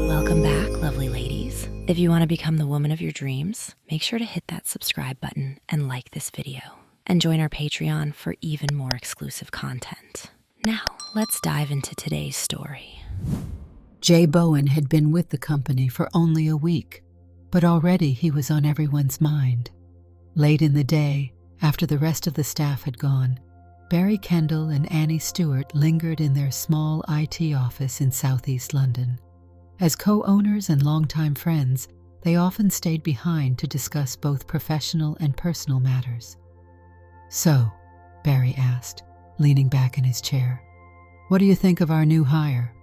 Welcome back, lovely ladies. If you want to become the woman of your dreams, make sure to hit that subscribe button and like this video. And join our Patreon for even more exclusive content. Now, let's dive into today's story. Jay Bowen had been with the company for only a week, but already he was on everyone's mind. Late in the day, after the rest of the staff had gone, Barry Kendall and Annie Stewart lingered in their small IT office in southeast London. As co-owners and longtime friends, they often stayed behind to discuss both professional and personal matters. "So," Barry asked, leaning back in his chair, "what do you think of our new hire?"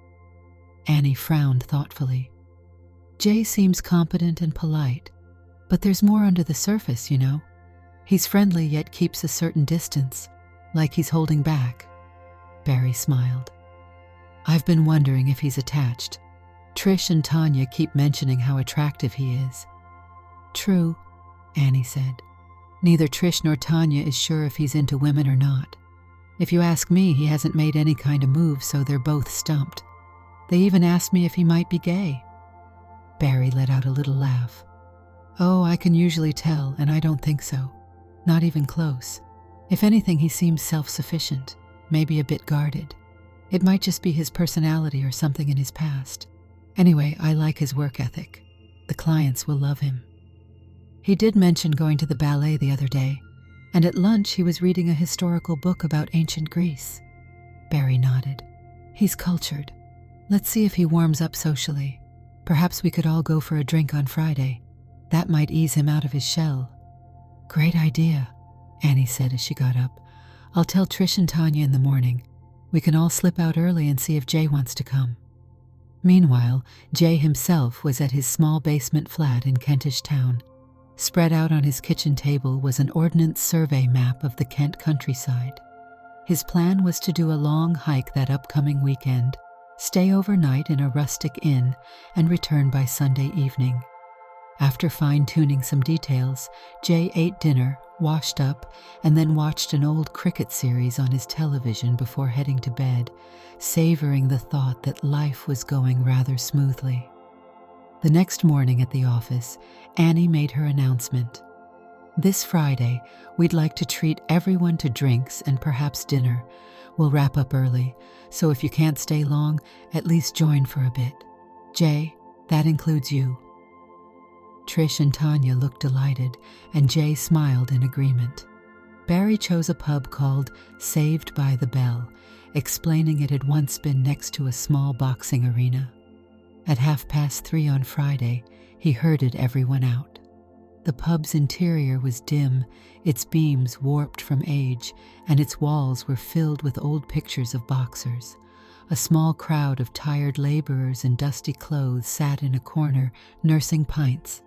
Annie frowned thoughtfully. "Jay seems competent and polite, but there's more under the surface, you know. He's friendly yet keeps a certain distance, like he's holding back." Barry smiled. "I've been wondering if he's attached. Trish and Tanya keep mentioning how attractive he is." "True," Annie said. "Neither Trish nor Tanya is sure if he's into women or not. If you ask me, he hasn't made any kind of move, so they're both stumped. They even asked me if he might be gay." Barry let out a little laugh. "Oh, I can usually tell, and I don't think so. Not even close. If anything, he seems self-sufficient, maybe a bit guarded. It might just be his personality or something in his past. Anyway, I like his work ethic. The clients will love him." He did mention going to the ballet the other day, and at lunch he was reading a historical book about ancient Greece. Barry nodded. "He's cultured. Let's see if he warms up socially. Perhaps we could all go for a drink on Friday. That might ease him out of his shell." "Great idea," Annie said as she got up. "I'll tell Trish and Tanya in the morning. We can all slip out early and see if Jay wants to come." Meanwhile, Jay himself was at his small basement flat in Kentish Town. Spread out on his kitchen table was an ordnance survey map of the Kent countryside. His plan was to do a long hike that upcoming weekend, stay overnight in a rustic inn, and return by Sunday evening. After fine-tuning some details, Jay ate dinner, washed up, and then watched an old cricket series on his television before heading to bed, savoring the thought that life was going rather smoothly. The next morning at the office, Annie made her announcement. "This Friday, we'd like to treat everyone to drinks and perhaps dinner. We'll wrap up early, so if you can't stay long, at least join for a bit. Jay, that includes you." Trish and Tanya looked delighted, and Jay smiled in agreement. Barry chose a pub called Saved by the Bell, explaining it had once been next to a small boxing arena. At 3:30 on Friday, he herded everyone out. The pub's interior was dim, its beams warped from age, and its walls were filled with old pictures of boxers. A small crowd of tired laborers in dusty clothes sat in a corner, nursing pints.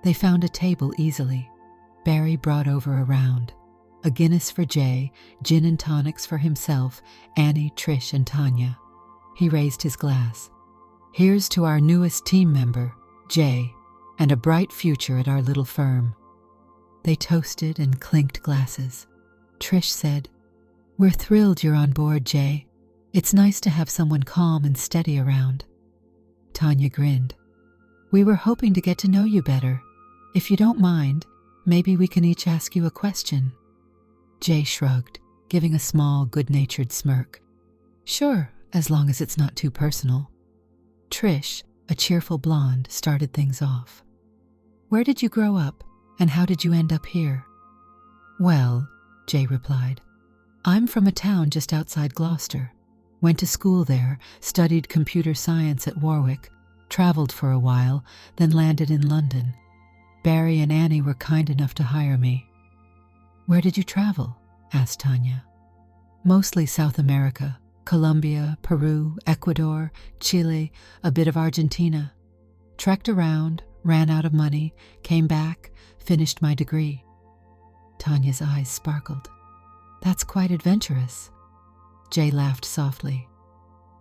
They found a table easily. Barry brought over a round. A Guinness for Jay, gin and tonics for himself, Annie, Trish, and Tanya. He raised his glass. "Here's to our newest team member, Jay, and a bright future at our little firm." They toasted and clinked glasses. Trish said, "We're thrilled you're on board, Jay. It's nice to have someone calm and steady around." Tanya grinned. "We were hoping to get to know you better. If you don't mind, maybe we can each ask you a question." Jay shrugged, giving a small, good-natured smirk. "Sure, as long as it's not too personal." Trish, a cheerful blonde, started things off. "Where did you grow up, and how did you end up here?" "Well," Jay replied, "I'm from a town just outside Gloucester. Went to school there, studied computer science at Warwick, traveled for a while, then landed in London. Barry and Annie were kind enough to hire me." "Where did you travel?" asked Tanya. "Mostly South America. Colombia, Peru, Ecuador, Chile, a bit of Argentina. Trekked around, ran out of money, came back, finished my degree." Tanya's eyes sparkled. "That's quite adventurous." Jay laughed softly.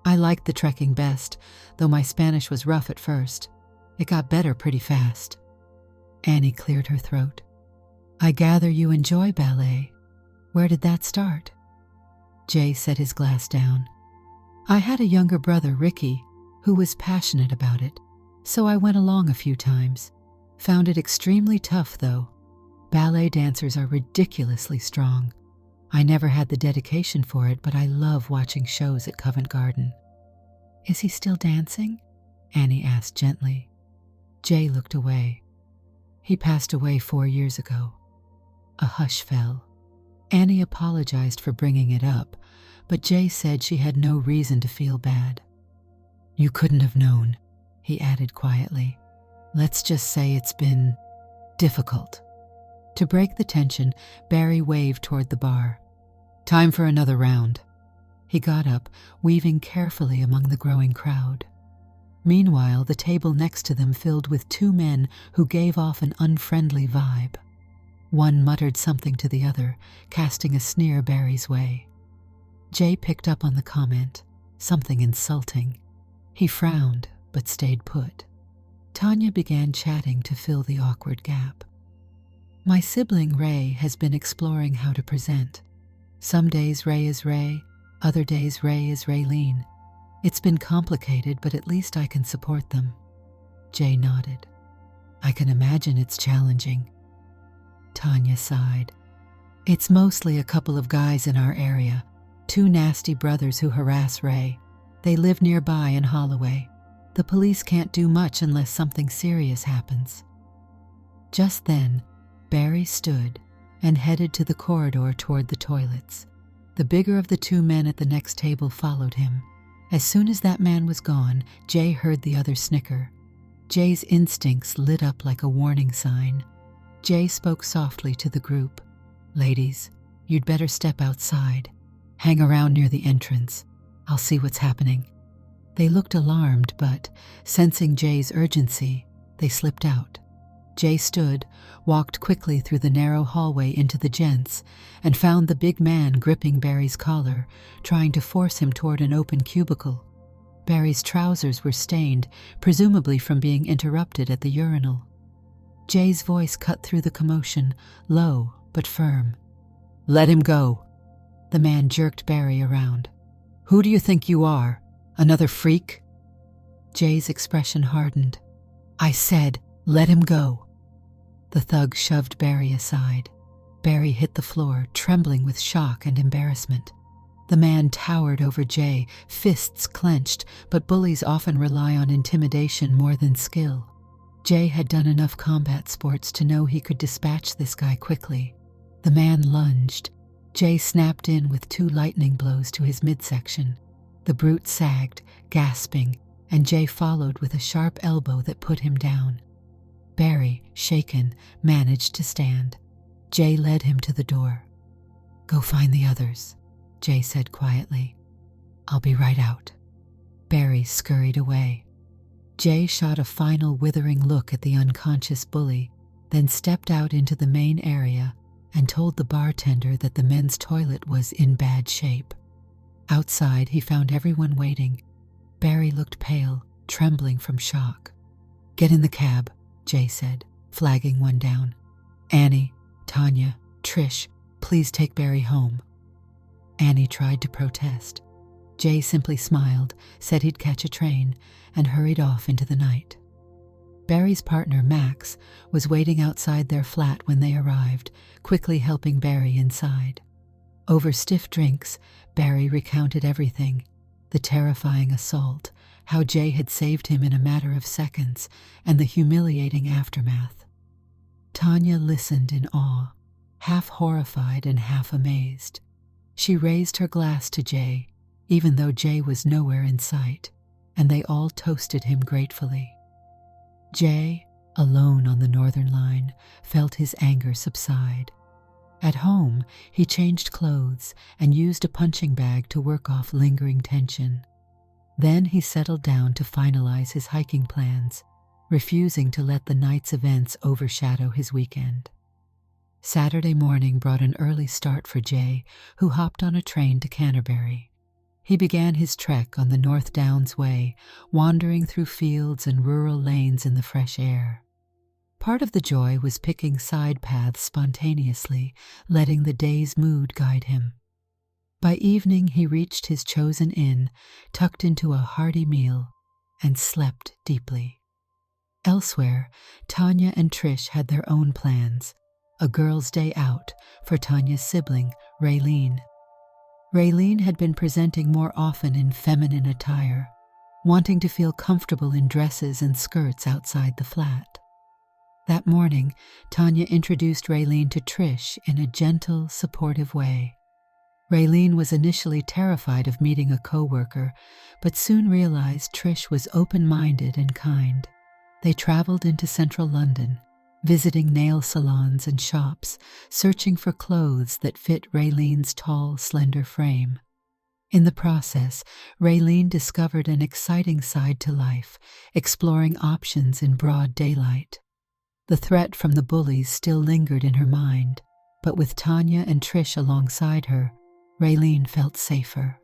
"I liked the trekking best, though my Spanish was rough at first. It got better pretty fast." Annie cleared her throat. "I gather you enjoy ballet. Where did that start?" Jay set his glass down. I had a younger brother, Ricky, who was passionate about it, so I went along a few times. Found it extremely tough, though. Ballet dancers are ridiculously strong. I never had the dedication for it, but I love watching shows at Covent Garden. Is he still dancing? Annie asked gently. Jay looked away. He passed away 4 years ago. A hush fell. Annie apologized for bringing it up, but Jay said she had no reason to feel bad. You couldn't have known, he added quietly. Let's just say it's been difficult. To break the tension, Barry waved toward the bar. Time for another round. He got up, weaving carefully among the growing crowd. Meanwhile, the table next to them filled with 2 men who gave off an unfriendly vibe. One muttered something to the other, casting a sneer Barry's way. Jay picked up on the comment, something insulting. He frowned, but stayed put. Tanya began chatting to fill the awkward gap. My sibling Ray has been exploring how to present. Some days Ray is Ray, other days Ray is Raylene. It's been complicated, but at least I can support them. Jay nodded. I can imagine it's challenging. Tanya sighed. It's mostly a couple of guys in our area, 2 nasty brothers who harass Ray. They live nearby in Holloway. The police can't do much unless something serious happens. Just then, Barry stood and headed to the corridor toward the toilets. The bigger of the 2 men at the next table followed him. As soon as that man was gone, Jay heard the other snicker. Jay's instincts lit up like a warning sign. Jay spoke softly to the group. Ladies, you'd better step outside. Hang around near the entrance. I'll see what's happening. They looked alarmed, but, sensing Jay's urgency, they slipped out. Jay stood, walked quickly through the narrow hallway into the gents, and found the big man gripping Barry's collar, trying to force him toward an open cubicle. Barry's trousers were stained, presumably from being interrupted at the urinal. Jay's voice cut through the commotion, low but firm. Let him go. The man jerked Barry around. Who do you think you are? Another freak? Jay's expression hardened. I said, let him go. The thug shoved Barry aside. Barry hit the floor, trembling with shock and embarrassment. The man towered over Jay, fists clenched, but bullies often rely on intimidation more than skill. Jay had done enough combat sports to know he could dispatch this guy quickly. The man lunged. Jay snapped in with 2 lightning blows to his midsection. The brute sagged, gasping, and Jay followed with a sharp elbow that put him down. Barry, shaken, managed to stand. Jay led him to the door. Go find the others, Jay said quietly. I'll be right out. Barry scurried away. Jay shot a final withering look at the unconscious bully, then stepped out into the main area and told the bartender that the men's toilet was in bad shape. Outside, he found everyone waiting. Barry looked pale, trembling from shock. Get in the cab, Jay said, flagging one down. Annie, Tanya, Trish, please take Barry home. Annie tried to protest. Jay simply smiled, said he'd catch a train, and hurried off into the night. Barry's partner, Max, was waiting outside their flat when they arrived, quickly helping Barry inside. Over stiff drinks, Barry recounted everything: the terrifying assault, how Jay had saved him in a matter of seconds, and the humiliating aftermath. Tanya listened in awe, half horrified and half amazed. She raised her glass to Jay, even though Jay was nowhere in sight, and they all toasted him gratefully. Jay, alone on the Northern Line, felt his anger subside. At home, he changed clothes and used a punching bag to work off lingering tension. Then he settled down to finalize his hiking plans, refusing to let the night's events overshadow his weekend. Saturday morning brought an early start for Jay, who hopped on a train to Canterbury. He began his trek on the North Downs Way, wandering through fields and rural lanes in the fresh air. Part of the joy was picking side paths spontaneously, letting the day's mood guide him. By evening, he reached his chosen inn, tucked into a hearty meal, and slept deeply. Elsewhere, Tanya and Trish had their own plans, a girls' day out for Tanya's sibling, Raylene. Raylene had been presenting more often in feminine attire, wanting to feel comfortable in dresses and skirts outside the flat. That morning, Tanya introduced Raylene to Trish in a gentle, supportive way. Raylene was initially terrified of meeting a coworker, but soon realized Trish was open-minded and kind. They traveled into central London, visiting nail salons and shops, searching for clothes that fit Raylene's tall, slender frame. In the process, Raylene discovered an exciting side to life, exploring options in broad daylight. The threat from the bullies still lingered in her mind, but with Tanya and Trish alongside her, Raylene felt safer.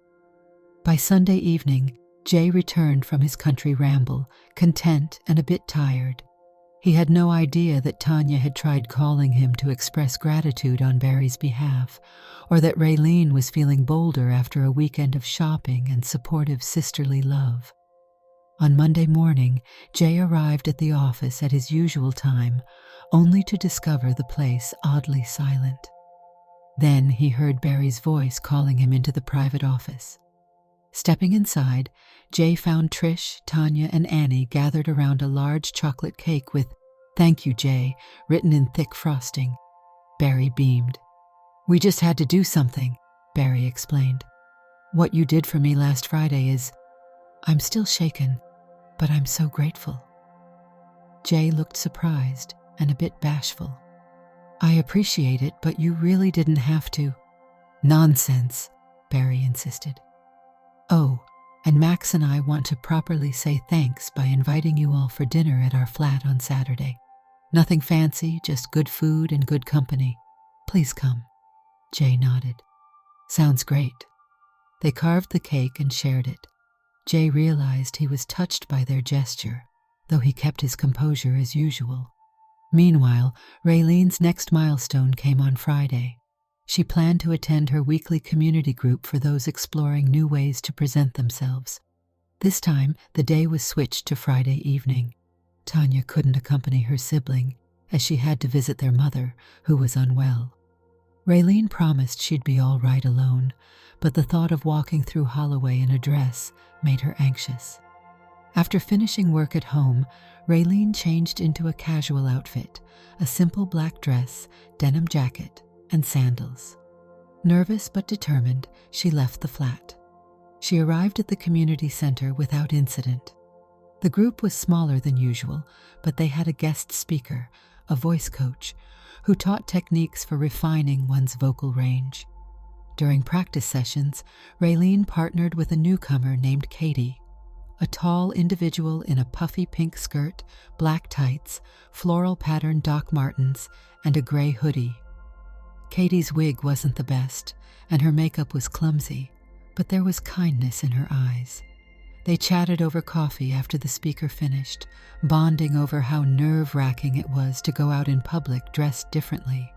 By Sunday evening, Jay returned from his country ramble, content and a bit tired. He had no idea that Tanya had tried calling him to express gratitude on Barry's behalf, or that Raylene was feeling bolder after a weekend of shopping and supportive sisterly love. On Monday morning, Jay arrived at the office at his usual time, only to discover the place oddly silent. Then he heard Barry's voice calling him into the private office. Stepping inside, Jay found Trish, Tanya, and Annie gathered around a large chocolate cake with "Thank you, Jay" written in thick frosting. Barry beamed. "We just had to do something," Barry explained. "What you did for me last Friday is..." "I'm still shaken, but I'm so grateful." Jay looked surprised and a bit bashful. "I appreciate it, but you really didn't have to." "Nonsense," Barry insisted. "Oh, and Max and I want to properly say thanks by inviting you all for dinner at our flat on Saturday. Nothing fancy, just good food and good company. Please come." Jay nodded. "Sounds great." They carved the cake and shared it. Jay realized he was touched by their gesture, though he kept his composure as usual. Meanwhile, Raylene's next milestone came on Friday. She planned to attend her weekly community group for those exploring new ways to present themselves. This time, the day was switched to Friday evening. Tanya couldn't accompany her sibling, as she had to visit their mother, who was unwell. Raylene promised she'd be all right alone, but the thought of walking through Holloway in a dress made her anxious. After finishing work at home, Raylene changed into a casual outfit, a simple black dress, denim jacket, and sandals. Nervous but determined, she left the flat. She arrived at the community center without incident. The group was smaller than usual, but they had a guest speaker, a voice coach, who taught techniques for refining one's vocal range. During practice sessions, Raylene partnered with a newcomer named Katie, a tall individual in a puffy pink skirt, black tights, floral patterned Doc Martens, and a gray hoodie. Katie's wig wasn't the best, and her makeup was clumsy, but there was kindness in her eyes. They chatted over coffee after the speaker finished, bonding over how nerve-wracking it was to go out in public dressed differently.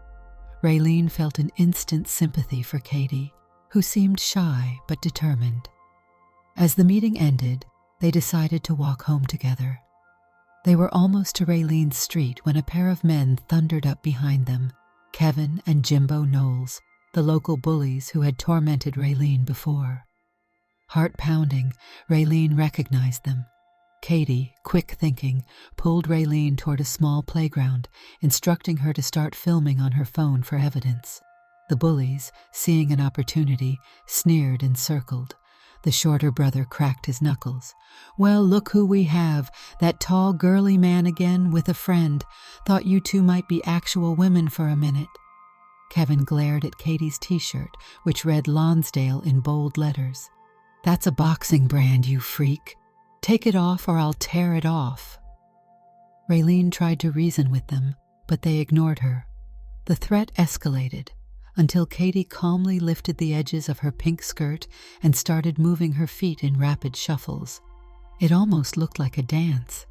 Raylene felt an instant sympathy for Katie, who seemed shy but determined. As the meeting ended, they decided to walk home together. They were almost to Raylene's street when a pair of men thundered up behind them, Kevin and Jimbo Knowles, the local bullies who had tormented Raylene before. Heart pounding, Raylene recognized them. Katie, quick thinking, pulled Raylene toward a small playground, instructing her to start filming on her phone for evidence. The bullies, seeing an opportunity, sneered and circled. The shorter brother cracked his knuckles. "Well, look who we have. That tall, girly man again, with a friend. Thought you two might be actual women for a minute." Kevin glared at Katie's t-shirt, which read Lonsdale in bold letters. "That's a boxing brand, you freak. Take it off or I'll tear it off." Raylene tried to reason with them, but they ignored her. The threat escalated, until Katie calmly lifted the edges of her pink skirt and started moving her feet in rapid shuffles. It almost looked like a dance.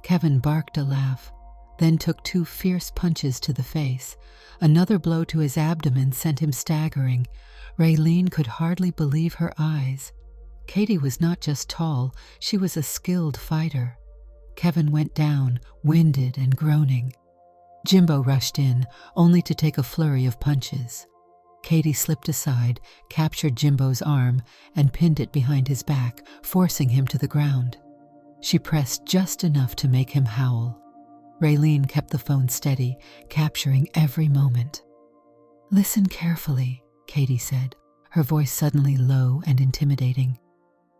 Kevin barked a laugh. then took 2 fierce punches to the face. Another blow to his abdomen sent him staggering. Raylene could hardly believe her eyes. Katie was not just tall, she was a skilled fighter. Kevin went down, winded and groaning. Jimbo rushed in, only to take a flurry of punches. Katie slipped aside, captured Jimbo's arm, and pinned it behind his back, forcing him to the ground. She pressed just enough to make him howl. Raylene kept the phone steady, capturing every moment. "Listen carefully," Katie said, her voice suddenly low and intimidating.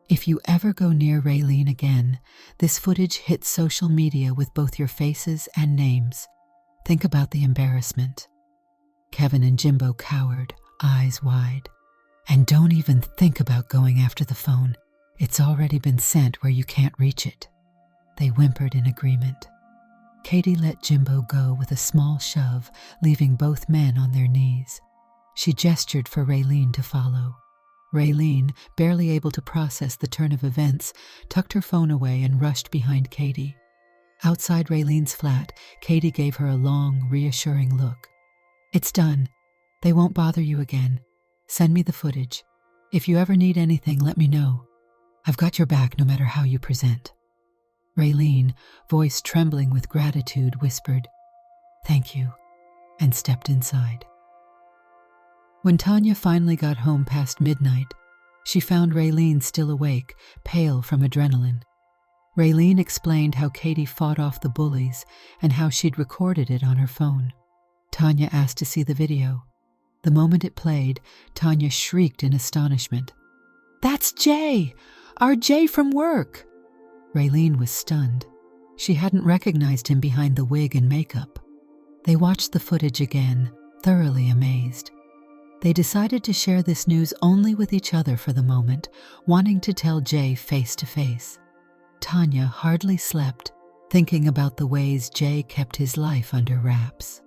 "If you ever go near Raylene again, this footage hits social media with both your faces and names. Think about the embarrassment." Kevin and Jimbo cowered, eyes wide. "And don't even think about going after the phone. It's already been sent where you can't reach it." They whimpered in agreement. Katie let Jimbo go with a small shove, leaving both men on their knees. She gestured for Raylene to follow. Raylene, barely able to process the turn of events, tucked her phone away and rushed behind Katie. Outside Raylene's flat, Katie gave her a long, reassuring look. "It's done. They won't bother you again. Send me the footage. If you ever need anything, let me know. I've got your back no matter how you present." Raylene, voice trembling with gratitude, whispered, "Thank you," and stepped inside. When Tanya finally got home past midnight, she found Raylene still awake, pale from adrenaline. Raylene explained how Katie fought off the bullies and how she'd recorded it on her phone. Tanya asked to see the video. The moment it played, Tanya shrieked in astonishment. "That's Jay! Our Jay from work!" Raylene was stunned. She hadn't recognized him behind the wig and makeup. They watched the footage again, thoroughly amazed. They decided to share this news only with each other for the moment, wanting to tell Jay face to face. Tanya hardly slept, thinking about the ways Jay kept his life under wraps.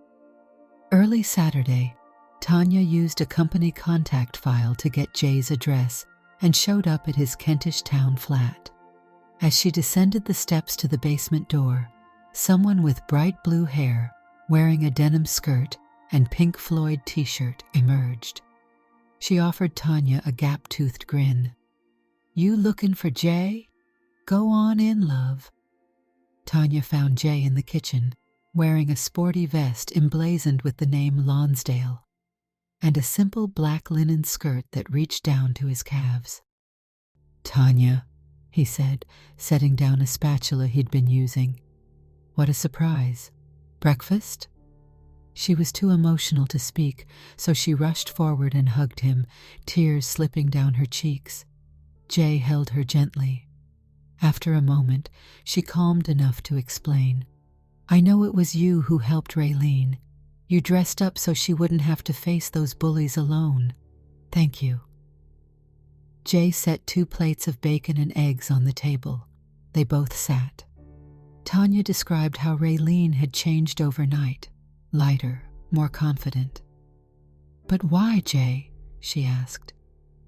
Early Saturday, Tanya used a company contact file to get Jay's address and showed up at his Kentish town flat. As she descended the steps to the basement door, someone with bright blue hair, wearing a denim skirt and Pink Floyd t-shirt, emerged. She offered Tanya a gap-toothed grin. "You looking for Jay? Go on in, love." Tanya found Jay in the kitchen, wearing a sporty vest emblazoned with the name Lonsdale, and a simple black linen skirt that reached down to his calves. "Tanya," he said, setting down a spatula he'd been using. "What a surprise. Breakfast?" She was too emotional to speak, so she rushed forward and hugged him, tears slipping down her cheeks. Jay held her gently. After a moment, she calmed enough to explain. "I know it was you who helped Raylene. You dressed up so she wouldn't have to face those bullies alone. Thank you." Jay set 2 plates of bacon and eggs on the table. They both sat. Tanya described how Raylene had changed overnight, lighter, more confident. "But why, Jay?" she asked.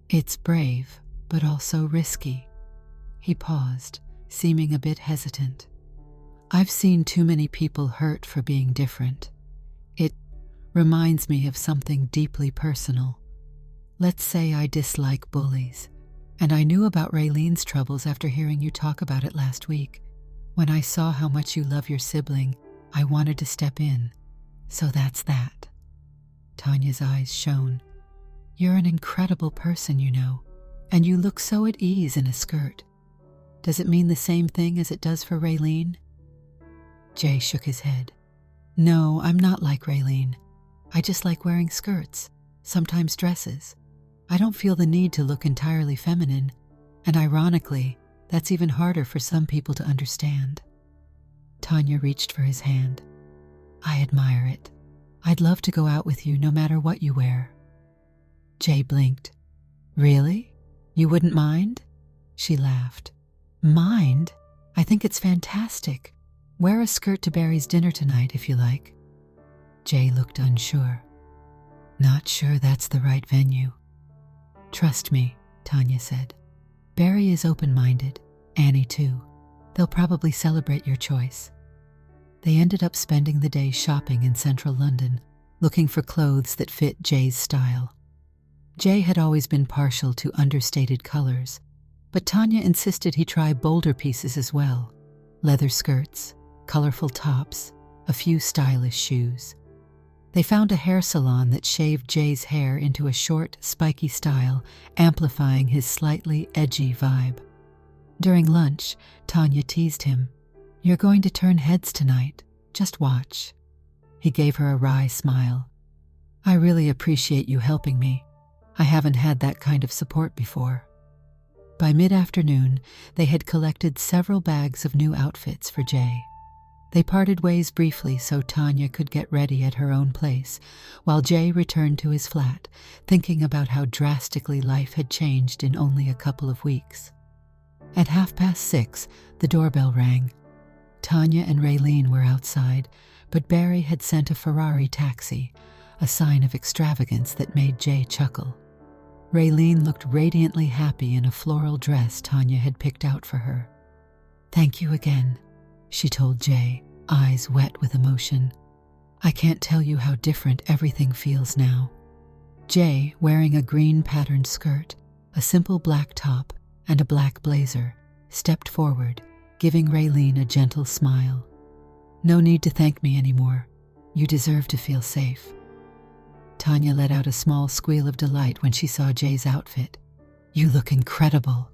"It's brave, but also risky." He paused, seeming a bit hesitant. "I've seen too many people hurt for being different. It reminds me of something deeply personal. Let's say I dislike bullies, and I knew about Raylene's troubles after hearing you talk about it last week. When I saw how much you love your sibling, I wanted to step in. So that's that." Tanya's eyes shone. "You're an incredible person, you know, and you look so at ease in a skirt. Does it mean the same thing as it does for Raylene?" Jay shook his head. "No, I'm not like Raylene. I just like wearing skirts, sometimes dresses. I don't feel the need to look entirely feminine, and ironically, that's even harder for some people to understand." Tanya reached for his hand. "I admire it. I'd love to go out with you no matter what you wear." Jay blinked. "Really? You wouldn't mind?" She laughed. "Mind? I think it's fantastic. Wear a skirt to Barry's dinner tonight if you like." Jay looked unsure. "Not sure that's the right venue." "Trust me," Tanya said. "Barry is open-minded. Annie too. They'll probably celebrate your choice." They ended up spending the day shopping in central London, looking for clothes that fit Jay's style. Jay had always been partial to understated colors, but Tanya insisted he try bolder pieces as well: leather skirts, colorful tops, a few stylish shoes. They found a hair salon that shaved Jay's hair into a short, spiky style, amplifying his slightly edgy vibe. During lunch, Tanya teased him, "You're going to turn heads tonight. Just watch." He gave her a wry smile. "I really appreciate you helping me. I haven't had that kind of support before." By mid-afternoon, they had collected several bags of new outfits for Jay. They parted ways briefly so Tanya could get ready at her own place, while Jay returned to his flat, thinking about how drastically life had changed in only a couple of weeks. At 6:30, the doorbell rang. Tanya and Raylene were outside, but Barry had sent a Ferrari taxi, a sign of extravagance that made Jay chuckle. Raylene looked radiantly happy in a floral dress Tanya had picked out for her. "Thank you again," she told Jay, eyes wet with emotion. "I can't tell you how different everything feels now." Jay, wearing a green patterned skirt, a simple black top, and a black blazer, stepped forward, giving Raylene a gentle smile. "No need to thank me anymore. You deserve to feel safe." Tanya let out a small squeal of delight when she saw Jay's outfit. "You look incredible."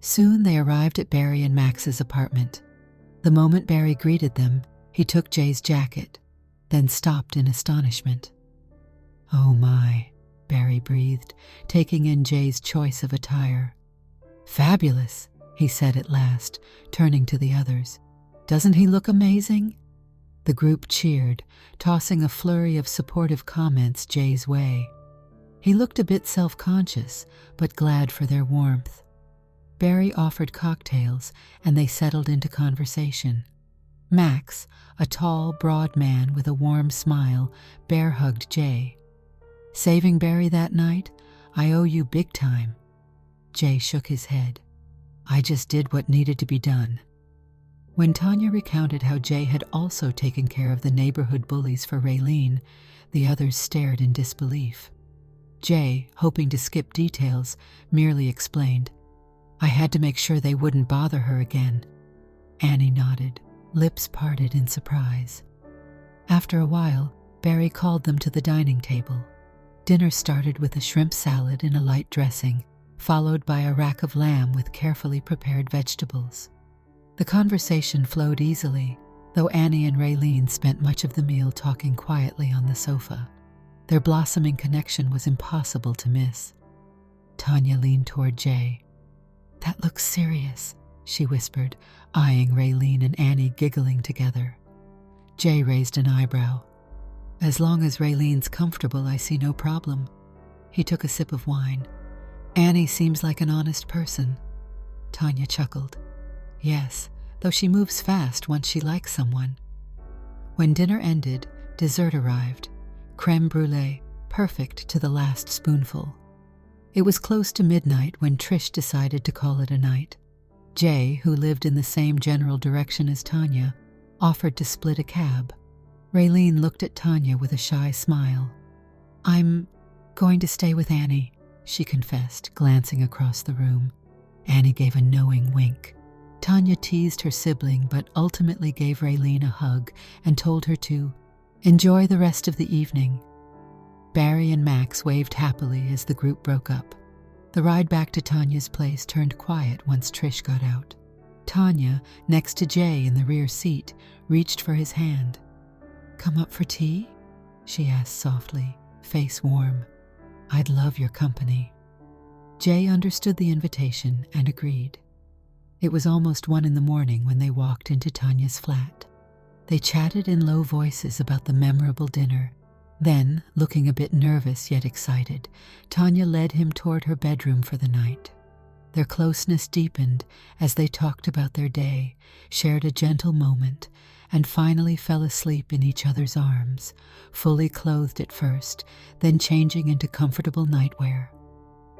Soon they arrived at Barry and Max's apartment. The moment Barry greeted them, he took Jay's jacket, then stopped in astonishment. "Oh my," Barry breathed, taking in Jay's choice of attire. "Fabulous," he said at last, turning to the others. "Doesn't he look amazing?" The group cheered, tossing a flurry of supportive comments Jay's way. He looked a bit self-conscious, but glad for their warmth. Barry offered cocktails, and they settled into conversation. Max, a tall, broad man with a warm smile, bear-hugged Jay. "Saving Barry that night? I owe you big time." Jay shook his head. "I just did what needed to be done." When Tanya recounted how Jay had also taken care of the neighborhood bullies for Raylene, the others stared in disbelief. Jay, hoping to skip details, merely explained, "I had to make sure they wouldn't bother her again." Annie nodded, lips parted in surprise. After a while, Barry called them to the dining table. Dinner started with a shrimp salad in a light dressing, followed by a rack of lamb with carefully prepared vegetables. The conversation flowed easily, though Annie and Raylene spent much of the meal talking quietly on the sofa. Their blossoming connection was impossible to miss. Tanya leaned toward Jay. "That looks serious," she whispered, eyeing Raylene and Annie giggling together. Jay raised an eyebrow. "As long as Raylene's comfortable, I see no problem." He took a sip of wine. "Annie seems like an honest person." Tanya chuckled. "Yes, though she moves fast once she likes someone." When dinner ended, dessert arrived. Crème brûlée, perfect to the last spoonful. It was close to midnight when Trish decided to call it a night. Jay, who lived in the same general direction as Tanya, offered to split a cab. Raylene looked at Tanya with a shy smile. "I'm going to stay with Annie," she confessed, glancing across the room. Annie gave a knowing wink. Tanya teased her sibling but ultimately gave Raylene a hug and told her to enjoy the rest of the evening. Barry and Max waved happily as the group broke up. The ride back to Tanya's place turned quiet once Trish got out. Tanya, next to Jay in the rear seat, reached for his hand. "Come up for tea?" she asked softly, face warm. "I'd love your company." Jay understood the invitation and agreed. It was almost 1 a.m. when they walked into Tanya's flat. They chatted in low voices about the memorable dinner. Then, looking a bit nervous yet excited, Tanya led him toward her bedroom for the night. Their closeness deepened as they talked about their day, shared a gentle moment, and finally fell asleep in each other's arms, fully clothed at first, then changing into comfortable nightwear.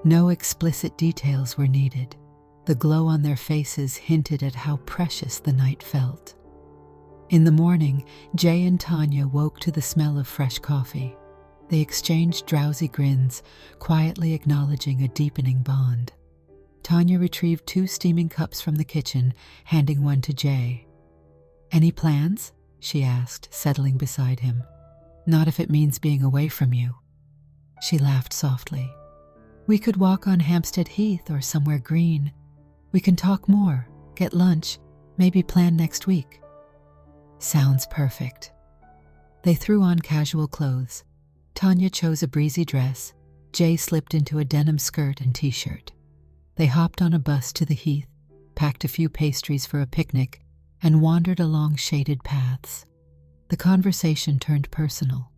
No explicit details were needed. The glow on their faces hinted at how precious the night felt. In the morning, Jay and Tanya woke to the smell of fresh coffee. They exchanged drowsy grins, quietly acknowledging a deepening bond. Tanya retrieved 2 steaming cups from the kitchen, handing one to Jay. "Any plans?" she asked, settling beside him. "Not if it means being away from you." She laughed softly. "We could walk on Hampstead Heath or somewhere green. We can talk more, get lunch, maybe plan next week." "Sounds perfect." They threw on casual clothes. Tanya chose a breezy dress. Jay slipped into a denim skirt and t-shirt. They hopped on a bus to the Heath, packed a few pastries for a picnic, and wandered along shaded paths. The conversation turned personal.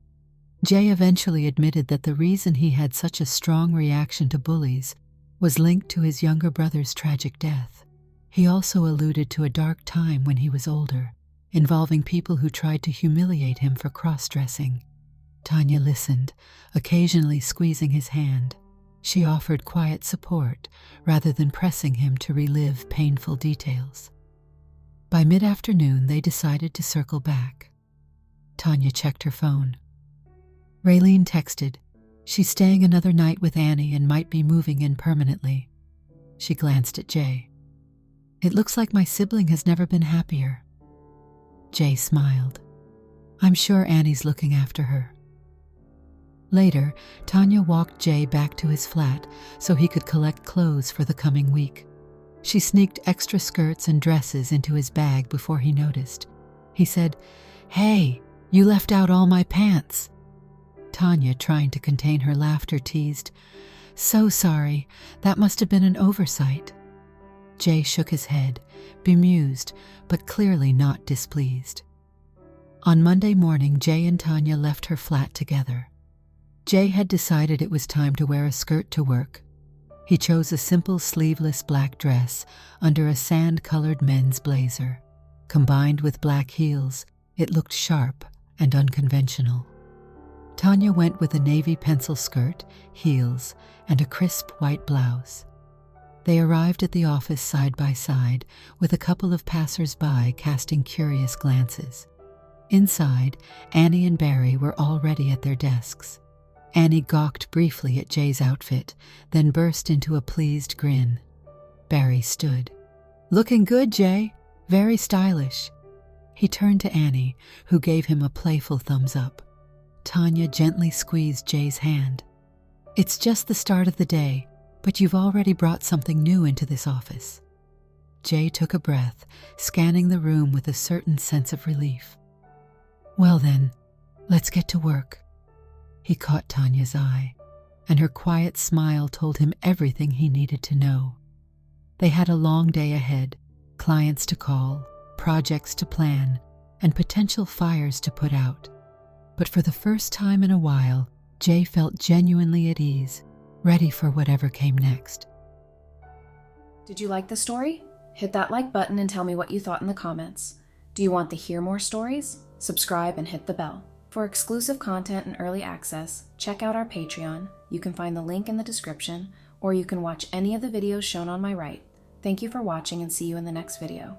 Jay eventually admitted that the reason he had such a strong reaction to bullies was linked to his younger brother's tragic death. He also alluded to a dark time when he was older, involving people who tried to humiliate him for cross-dressing. Tanya listened, occasionally squeezing his hand. She offered quiet support rather than pressing him to relive painful details. By mid-afternoon, they decided to circle back. Tanya checked her phone. Raylene texted, "She's staying another night with Annie and might be moving in permanently." She glanced at Jay. "It looks like my sibling has never been happier." Jay smiled. "I'm sure Annie's looking after her." Later, Tanya walked Jay back to his flat so he could collect clothes for the coming week. She sneaked extra skirts and dresses into his bag before he noticed. He said, "Hey, you left out all my pants." Tanya, trying to contain her laughter, teased, "So sorry, that must have been an oversight." Jay shook his head, bemused, but clearly not displeased. On Monday morning, Jay and Tanya left her flat together. Jay had decided it was time to wear a skirt to work. He chose a simple sleeveless black dress under a sand-colored men's blazer. Combined with black heels, it looked sharp and unconventional. Tanya went with a navy pencil skirt, heels, and a crisp white blouse. They arrived at the office side by side, with a couple of passers-by casting curious glances. Inside, Annie and Barry were already at their desks. Annie gawked briefly at Jay's outfit, then burst into a pleased grin. Barry stood. "Looking good, Jay. Very stylish." He turned to Annie, who gave him a playful thumbs up. Tanya gently squeezed Jay's hand. "It's just the start of the day, but you've already brought something new into this office." Jay took a breath, scanning the room with a certain sense of relief. "Well then, let's get to work." He caught Tanya's eye, and her quiet smile told him everything he needed to know. They had a long day ahead, clients to call, projects to plan, and potential fires to put out. But for the first time in a while, Jay felt genuinely at ease, ready for whatever came next. Did you like the story? Hit that like button and tell me what you thought in the comments. Do you want to hear more stories? Subscribe and hit the bell. For exclusive content and early access, check out our Patreon. You can find the link in the description, or you can watch any of the videos shown on my right. Thank you for watching and see you in the next video.